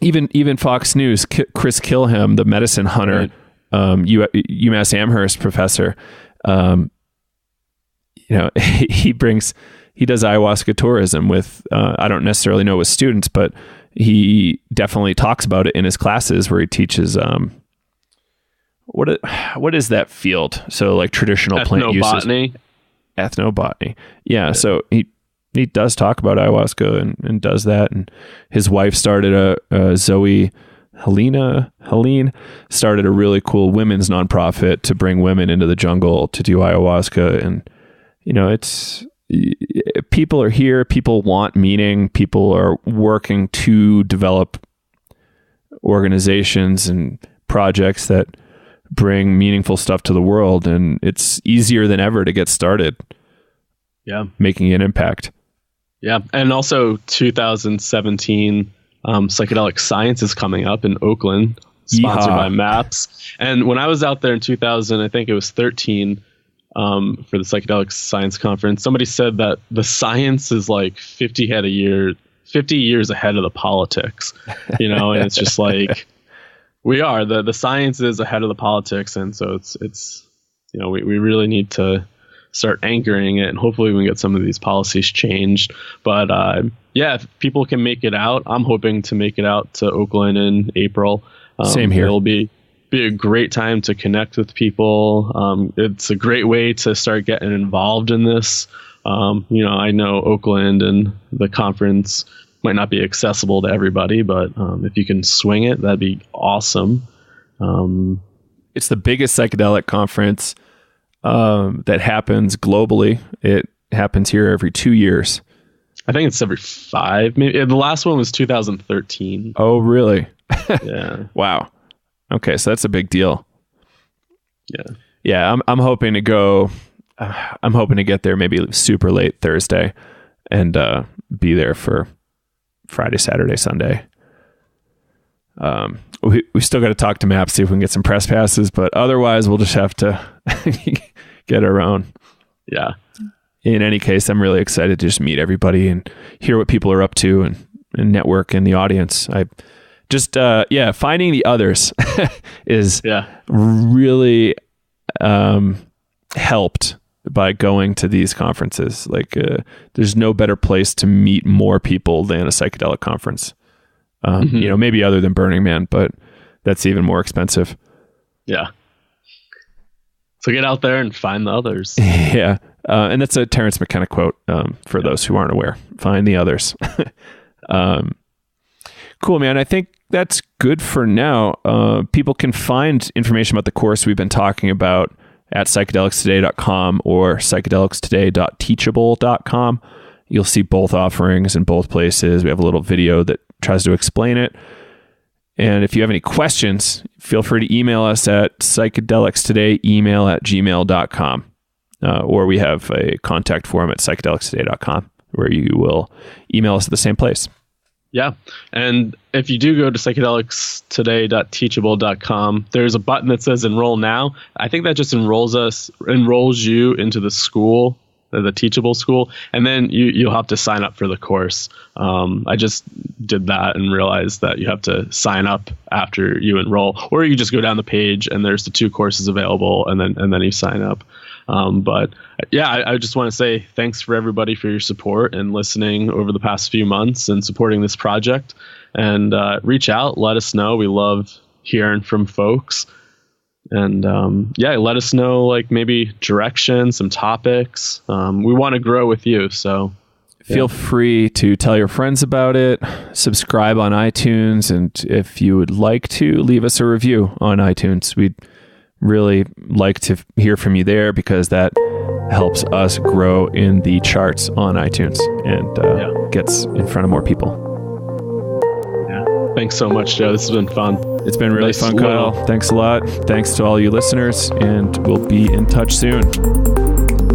even Fox News, Chris Kilham, the medicine hunter, UMass Amherst professor, he does ayahuasca tourism with, I don't necessarily know with students, but he definitely talks about it in his classes where he teaches, what is that field? So like traditional plant uses. Ethnobotany. Yeah. So he does talk about ayahuasca and does that. And his wife started Helene started a really cool women's nonprofit to bring women into the jungle to do ayahuasca. And, it's, people are here, people want meaning, people are working to develop organizations and projects that bring meaningful stuff to the world. And it's easier than ever to get started. Yeah. Making an impact. Yeah. And also 2017, Psychedelic Science is coming up in Oakland, sponsored by MAPS. And when I was out there in 2000, I think it was 13, for the Psychedelic Science Conference, somebody said that the science is like 50 years ahead of the politics, and it's just like, we are, the science is ahead of the politics. And so it's, we really need to start anchoring it, and hopefully we can get some of these policies changed. But if people can make it out, I'm hoping to make it out to Oakland in April. Same here. It'll be a great time to connect with people. It's a great way to start getting involved in this. I know Oakland and the conference might not be accessible to everybody, but if you can swing it, that'd be awesome. It's the biggest psychedelic conference that happens globally. It happens here every 2 years. I think it's every 5. Maybe the last one was 2013. Oh, really? Yeah. Wow. Okay, so that's a big deal. Yeah. Yeah, I'm hoping to go. I'm hoping to get there maybe super late Thursday, and be there for Friday, Saturday, Sunday. We still got to talk to MAP, see if we can get some press passes, but otherwise we'll just have to get our own. Yeah. In any case, I'm really excited to just meet everybody and hear what people are up to and network in the audience. I just, finding the others is really helped by going to these conferences. Like, there's no better place to meet more people than a psychedelic conference. Maybe other than Burning Man, but that's even more expensive. Yeah. So get out there and find the others. Yeah. And that's a Terrence McKenna quote, for those who aren't aware. Find the others. Cool, man. I think that's good for now. People can find information about the course we've been talking about at psychedelicstoday.com or psychedelicstoday.teachable.com. You'll see both offerings in both places. We have a little video that tries to explain it. And if you have any questions, feel free to email us at psychedelicstoday@gmail.com. Or we have a contact form at psychedelicstoday.com where you will email us at the same place. Yeah. And if you do go to psychedelicstoday.teachable.com, there's a button that says enroll now. I think that just enrolls you into the school, the Teachable school, and then you'll have to sign up for the course. I just did that and realized that you have to sign up after you enroll, or you just go down the page and there's the 2 courses available, and then you sign up. But yeah, I just want to say thanks for everybody for your support and listening over the past few months and supporting this project. And reach out, let us know. We love hearing from folks. And let us know, like, maybe direction, some topics. We want to grow with you. So feel free to tell your friends about it, subscribe on iTunes, and if you would like to, leave us a review on iTunes. We'd really like to hear from you there, because that helps us grow in the charts on iTunes and gets in front of more people. Yeah. Thanks so much, Joe. This has been fun. It's been really fun, Kyle. Thanks a lot. Thanks to all you listeners, and we'll be in touch soon.